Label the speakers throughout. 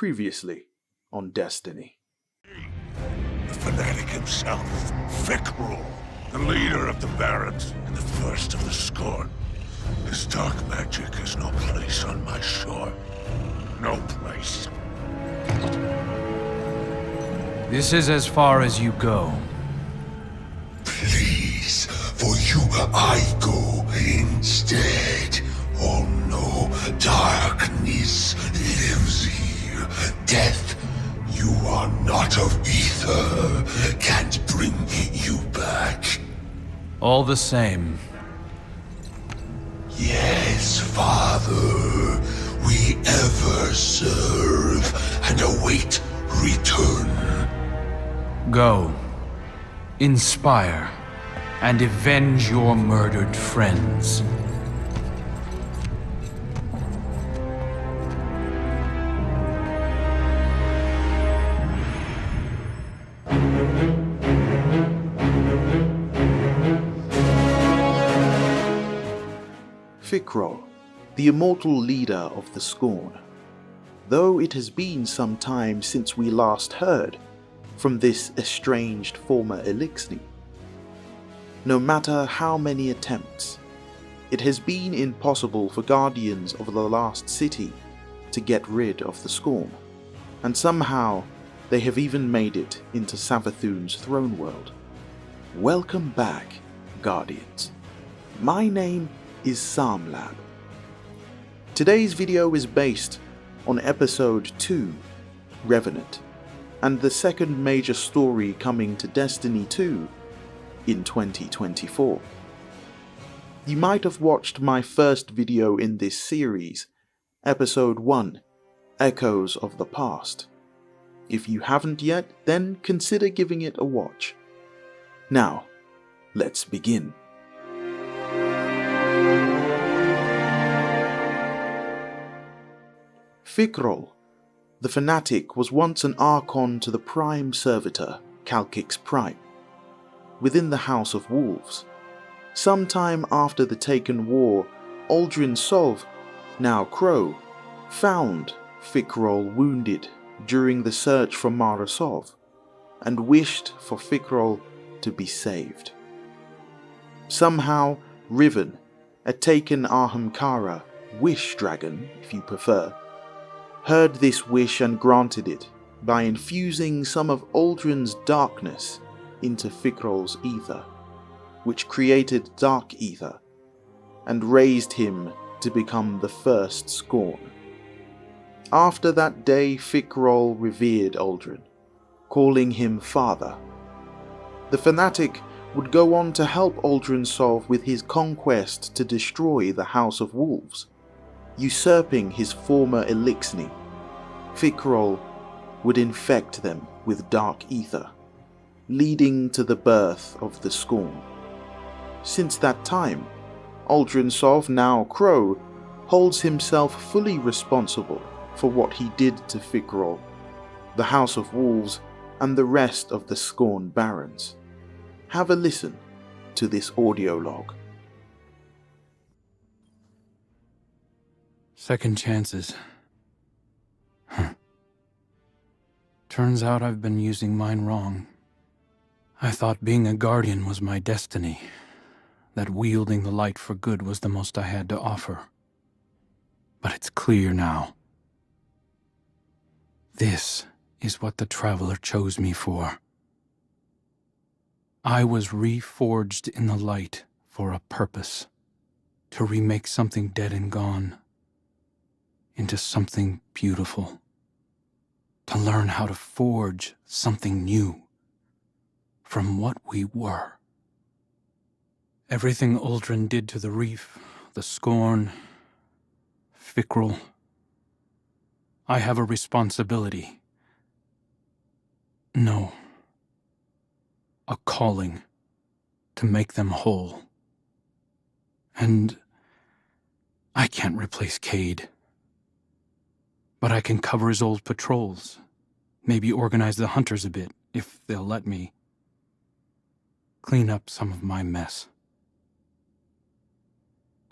Speaker 1: Previously on Destiny.
Speaker 2: The Fanatic himself, Fikrul, the leader of the Barons and the first of the Scorn. His dark magic has no place on my shore. No place.
Speaker 3: This is as far as you go.
Speaker 2: Please, for you I go instead. Oh no, darkness lives here. Death, you are not of ether. Can't bring you back.
Speaker 3: All the same.
Speaker 2: Yes, Father. We ever serve and await return.
Speaker 3: Go. Inspire. And avenge your murdered friends.
Speaker 1: Fikrul, the immortal leader of the Scorn. Though it has been some time since we last heard from this estranged former Elixir, no matter how many attempts, it has been impossible for guardians of the last city to get rid of the Scorn, and somehow they have even made it into Savathun's throne world. Welcome back, Guardians. My name is Samlab. Today's video is based on episode 2, Revenant, and the second major story coming to Destiny 2 in 2024. You might have watched my first video in this series, episode 1, Echoes of the Past. If you haven't yet, then consider giving it a watch. Now, let's begin. Fikrul, the Fanatic, was once an Archon to the Prime Servitor, Calcix Prime, within the House of Wolves. Sometime after the Taken War, Uldren Sov, now Crow, found Fikrul wounded during the search for Mara Sov, and wished for Fikrul to be saved. Somehow, Riven, a Taken Ahamkara, Wish Dragon if you prefer, heard this wish and granted it by infusing some of Uldren's darkness into Fikrul's ether, which created dark ether and raised him to become the first Scorn. After that day, Fikrul revered Uldren, calling him father. The Fanatic would go on to help Uldren Sov with his conquest to destroy the House of Wolves, usurping his former Elixir. Fikrul would infect them with dark ether, leading to the birth of the Scorn. Since that time, Uldren Sov, now Crow, holds himself fully responsible for what he did to Fikrul, the House of Wolves, and the rest of the Scorn Barons. Have a listen to this audio log.
Speaker 3: Second chances. Turns out I've been using mine wrong. I thought being a guardian was my destiny, that wielding the light for good was the most I had to offer. But it's clear now. This is what the Traveler chose me for. I was reforged in the light for a purpose, to remake something dead and gone into something beautiful, to learn how to forge something new from what we were. Everything Uldren did to the Reef, the Scorn, Fikrul, I have a responsibility. No, a calling to make them whole. And I can't replace Cade. But I can cover his old patrols, maybe organize the hunters a bit, if they'll let me. Clean up some of my mess.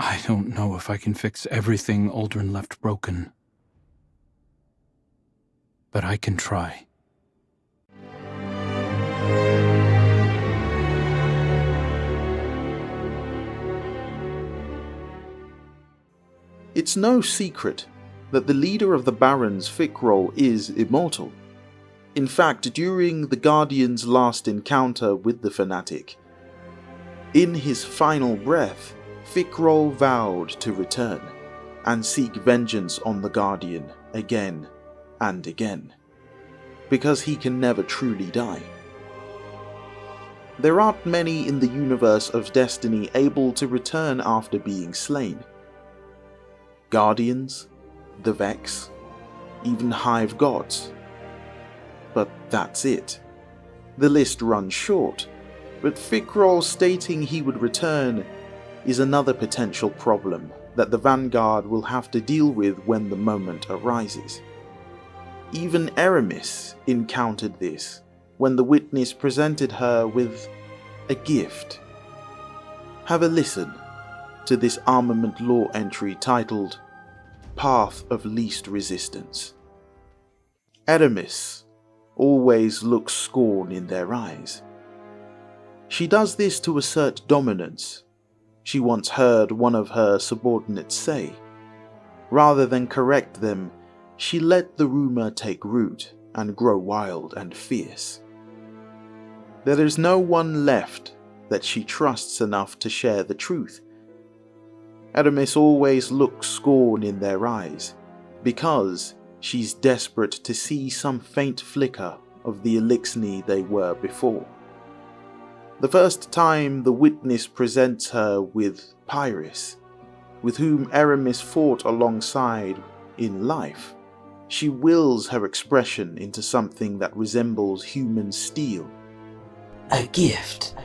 Speaker 3: I don't know if I can fix everything Uldren left broken. but I can try.
Speaker 1: It's no secret that the leader of the Barons, Fikrul, is immortal. In fact, during the Guardian's last encounter with the Fanatic, in his final breath, Fikrul vowed to return and seek vengeance on the Guardian again and again, because he can never truly die. There aren't many in the universe of Destiny able to return after being slain. Guardians, the Vex, even Hive Gods. But that's it. The list runs short, but Fikrul stating he would return is another potential problem that the Vanguard will have to deal with when the moment arises. Even Eramis encountered this when the Witness presented her with a gift. Have a listen to this armament lore entry titled Path of Least Resistance. Eramis always looks scorn in their eyes. She does this to assert dominance. She once heard one of her subordinates say. Rather than correct them, she let the rumor take root and grow wild and fierce. There is no one left that she trusts enough to share the truth. Eramis always looks scorn in their eyes, because she's desperate to see some faint flicker of the Elixni they were before. The first time the Witness presents her with Pyrrhus, with whom Eramis fought alongside in life, she wills her expression into something that resembles human steel.
Speaker 4: A gift,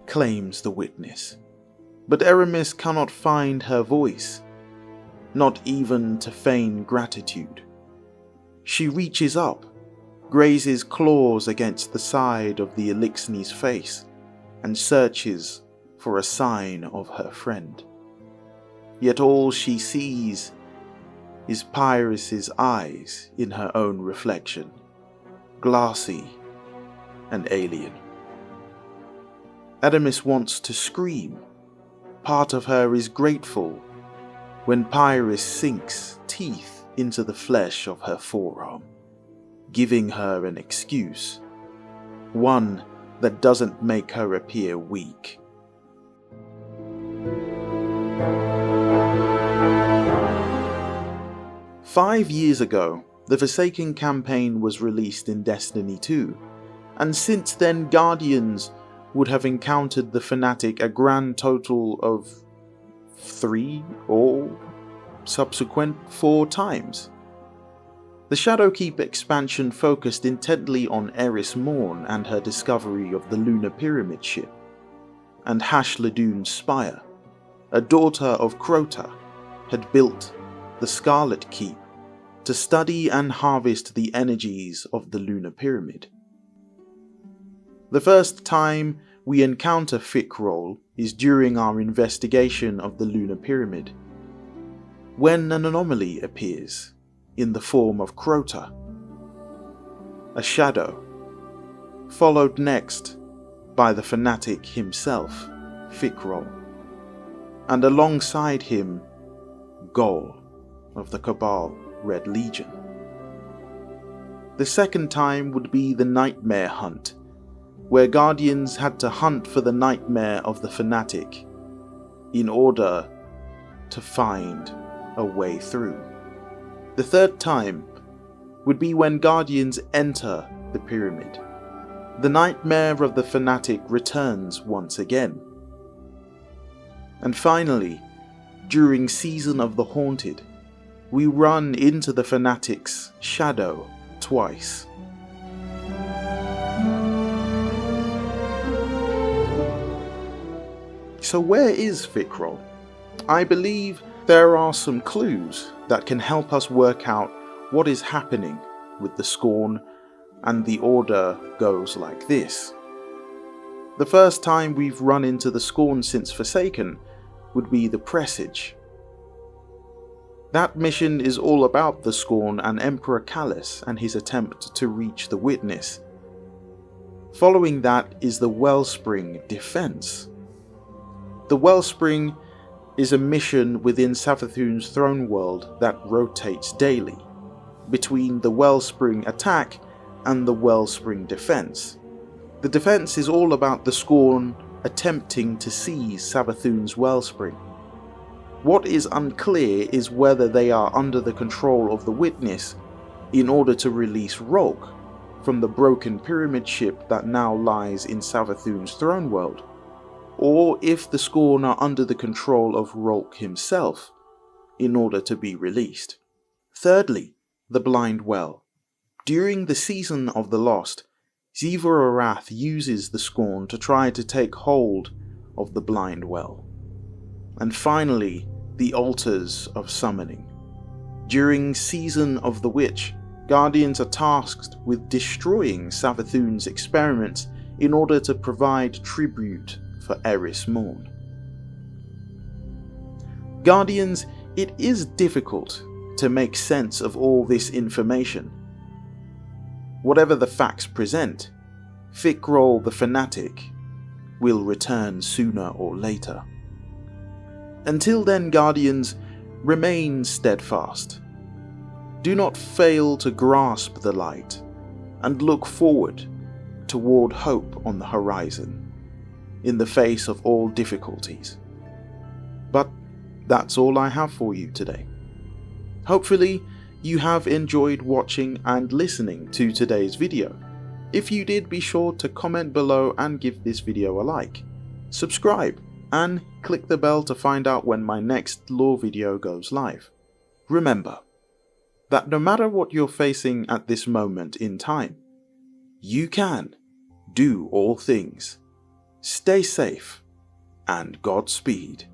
Speaker 1: claims the Witness. But Eramis cannot find her voice, not even to feign gratitude. She reaches up, grazes claws against the side of the Elixni's face, and searches for a sign of her friend. Yet all she sees is Pyrrhus's eyes in her own reflection, glassy and alien. Eramis wants to scream. Part of her is grateful when Pyrrhus sinks teeth into the flesh of her forearm, giving her an excuse, one that doesn't make her appear weak. "5 years ago, the Forsaken campaign was released in Destiny 2, and since then Guardians would have encountered the Fanatic a grand total of 3 or subsequent 4 times. The Shadowkeep expansion focused intently on Eris Morn and her discovery of the Lunar Pyramid ship, and Hashladun's Spire, a daughter of Crota, had built the Scarlet Keep to study and harvest the energies of the Lunar Pyramid. The first time we encounter Fikrul is during our investigation of the Lunar Pyramid, when an anomaly appears in the form of Crota, a shadow, followed next by the Fanatic himself, Fikrul, and alongside him, Gol of the Cabal Red Legion. The second time would be the Nightmare Hunt, where Guardians had to hunt for the nightmare of the Fanatic in order to find a way through. The third time would be when Guardians enter the pyramid. The nightmare of the Fanatic returns once again. And finally, during Season of the Haunted, we run into the Fanatic's shadow twice. So where is Fikrul? I believe there are some clues that can help us work out what is happening with the Scorn, and the order goes like this. The first time we've run into the Scorn since Forsaken would be the Presage. That mission is all about the Scorn and Emperor Callus and his attempt to reach the Witness. Following that is the Wellspring Defense. The Wellspring is a mission within Savathûn's throne world that rotates daily, between the Wellspring Attack and the Wellspring Defense. The defense is all about the Scorn attempting to seize Savathûn's Wellspring. What is unclear is whether they are under the control of the Witness in order to release Rogue from the broken pyramid ship that now lies in Savathûn's throne world, or if the Scorn are under the control of Rogue himself in order to be released. Thirdly, the Blind Well. During the Season of the Lost, Xivu Arath uses the Scorn to try to take hold of the Blind Well. And finally, the Altars of Summoning. During Season of the Witch, Guardians are tasked with destroying Savathûn's experiments in order to provide tribute for Eris Morn. Guardians, it is difficult to make sense of all this information. Whatever the facts present, Fikrul the Fanatic will return sooner or later. Until then, Guardians, remain steadfast. Do not fail to grasp the light and look forward toward hope on the horizon in the face of all difficulties. But that's all I have for you today. Hopefully, you have enjoyed watching and listening to today's video. If you did, be sure to comment below and give this video a like. Subscribe and click the bell to find out when my next lore video goes live. Remember that no matter what you're facing at this moment in time, you can do all things. Stay safe and Godspeed.